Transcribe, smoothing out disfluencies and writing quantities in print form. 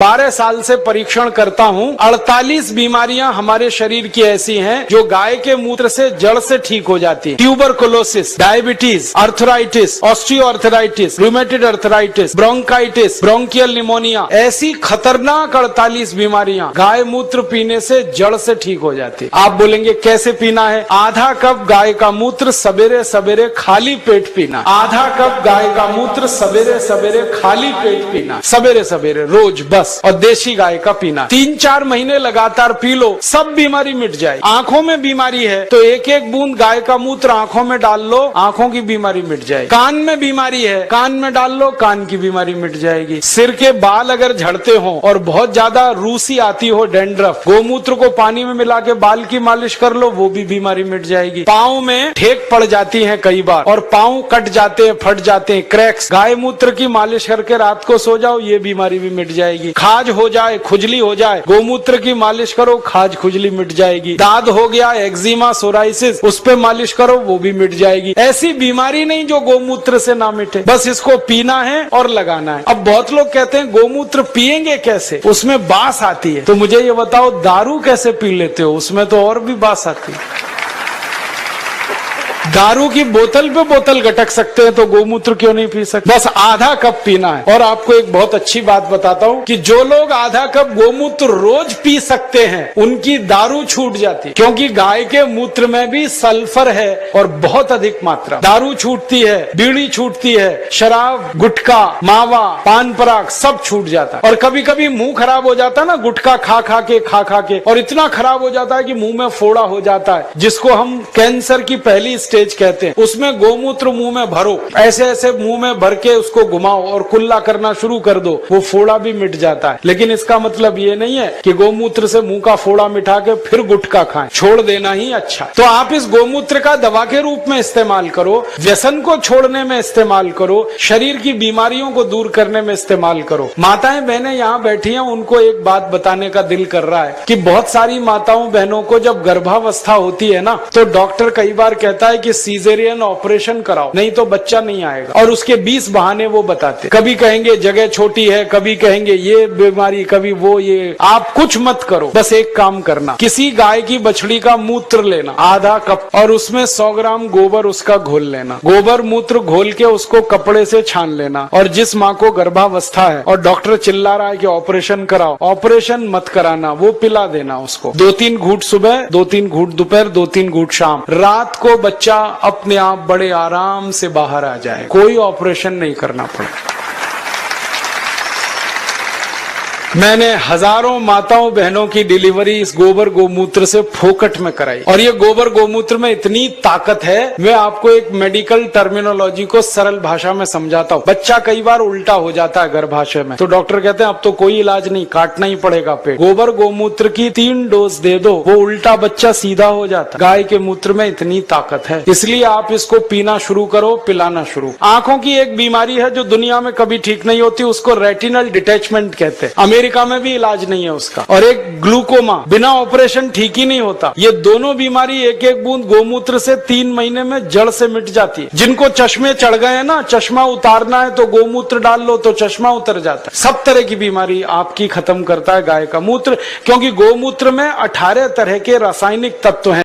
12 साल से परीक्षण करता हूँ। 48 बीमारियां हमारे शरीर की ऐसी हैं जो गाय के मूत्र से जड़ से ठीक हो जाती है। Tuberculosis, diabetes, arthritis, osteoarthritis, rheumatoid arthritis, bronchitis, bronchial pneumonia, ऐसी खतरनाक 48 बीमारियां गाय मूत्र पीने से जड़ से ठीक हो जाती है। आप बोलेंगे कैसे पीना है? आधा कप गाय का मूत्र सवेरे सवेरे खाली पेट पीना। आधा कप गाय का मूत्र सवेरे सवेरे खाली पेट पीना, सवेरे सवेरे रोज बस। और देशी गाय का पीना 3-4 महीने लगातार पी लो, सब बीमारी मिट जाए। आंखों में बीमारी है तो एक एक बूंद गाय का मूत्र आंखों में डाल लो, आंखों की बीमारी मिट जाए। कान में बीमारी है, कान में डाल लो, कान की बीमारी मिट जाएगी। सिर के बाल अगर झड़ते हो और बहुत ज्यादा रूसी आती हो, डैंड्रफ, गोमूत्र को पानी में मिला के बाल की मालिश कर लो, वो भी बीमारी मिट जाएगी। पाँव में ठेक पड़ जाती है कई बार और पाँव कट जाते हैं, फट जाते हैं, क्रैक्स, गाय मूत्र की मालिश करके रात को सो जाओ, ये बीमारी भी मिट जाएगी। खाज हो जाए, खुजली हो जाए, गोमूत्र की मालिश करो, खाज खुजली मिट जाएगी। दाद हो गया, एक्जिमा, सोराइसिस, उस पे मालिश करो, वो भी मिट जाएगी। ऐसी बीमारी नहीं जो गोमूत्र से ना मिटे, बस इसको पीना है और लगाना है। अब बहुत लोग कहते हैं गोमूत्र पिएंगे कैसे, उसमें बास आती है। तो मुझे ये बताओ, दारू कैसे पी लेते हो? उसमें तो और भी बास आती है। दारू की बोतल पे बोतल गटक सकते हैं तो गोमूत्र क्यों नहीं पी सकते? बस आधा कप पीना है। और आपको एक बहुत अच्छी बात बताता हूँ कि जो लोग आधा कप गोमूत्र रोज पी सकते हैं उनकी दारू छूट जाती है, क्योंकि गाय के मूत्र में भी सल्फर है और बहुत अधिक मात्रा। दारू छूटती है, बीड़ी छूटती है, शराब, गुटखा, मावा, पान पराग सब छूट जाता है। और कभी कभी मुंह खराब हो जाता है ना, गुटखा खा खा के, और इतना खराब हो जाता है कि मुंह में फोड़ा हो जाता है, जिसको हम कैंसर की पहली स्टेज कहते हैं। उसमें गोमूत्र मुंह में भरो, ऐसे ऐसे मुंह में भर के उसको घुमाओ और कुल्ला करना शुरू कर दो, वो फोड़ा भी मिट जाता है। लेकिन इसका मतलब ये नहीं है कि गोमूत्र से मुंह का फोड़ा मिटा के फिर गुटखा खाएं, छोड़ देना ही अच्छा। तो आप इस गोमूत्र का दवा के रूप में इस्तेमाल करो, व्यसन को छोड़ने में इस्तेमाल करो, शरीर की बीमारियों को दूर करने में इस्तेमाल करो। माताएं बहनें यहाँ बैठी हैं, उनको एक बात बताने का दिल कर रहा है कि बहुत सारी माताओं बहनों को जब गर्भावस्था होती है ना, तो डॉक्टर कई बार कहता है कि सीजेरियन ऑपरेशन कराओ, नहीं तो बच्चा नहीं आएगा। और उसके 20 बहाने वो बताते, कभी कहेंगे जगह छोटी है, कभी कहेंगे ये बीमारी, कभी वो ये। आप कुछ मत करो, बस एक काम करना, किसी गाय की बछड़ी का मूत्र लेना आधा कप और उसमें 100 ग्राम गोबर उसका घोल लेना। गोबर मूत्र घोल के उसको कपड़े से छान लेना। और जिस माँ को गर्भावस्था है और डॉक्टर चिल्ला रहा है कि ऑपरेशन कराओ, ऑपरेशन मत कराना, वो पिला देना उसको। 2-3 घूंट सुबह, 2-3 घूंट दोपहर, 2-3 घूंट शाम। रात को बच्चा अपने आप बड़े आराम से बाहर आ जाए, कोई ऑपरेशन नहीं करना पड़े। मैंने हजारों माताओं बहनों की डिलीवरी इस गोबर गोमूत्र से फोकट में कराई। और ये गोबर गोमूत्र में इतनी ताकत है, मैं आपको एक मेडिकल टर्मिनोलॉजी को सरल भाषा में समझाता हूँ। बच्चा कई बार उल्टा हो जाता है गर्भाशय में, तो डॉक्टर कहते हैं अब तो कोई इलाज नहीं, काटना ही पड़ेगा पेट। गोबर गोमूत्र की 3 डोज दे दो, वो उल्टा बच्चा सीधा हो जाता। गाय के मूत्र में इतनी ताकत है, इसलिए आप इसको पीना शुरू करो, पिलाना शुरू। आंखों की एक बीमारी है जो दुनिया में कभी ठीक नहीं होती, उसको रेटिनल डिटैचमेंट कहते हैं। अमेरिका में भी इलाज नहीं है उसका। और एक ग्लूकोमा, बिना ऑपरेशन ठीक ही नहीं होता। ये दोनों बीमारी एक एक बूंद गोमूत्र से 3 महीने में जड़ से मिट जाती है। जिनको चश्मे चढ़ गए हैं ना, चश्मा उतारना है तो गोमूत्र डाल लो तो चश्मा उतर जाता है। सब तरह की बीमारी आपकी खत्म करता है गाय का मूत्र, क्योंकि गोमूत्र में 18 तरह के रासायनिक तत्व हैं।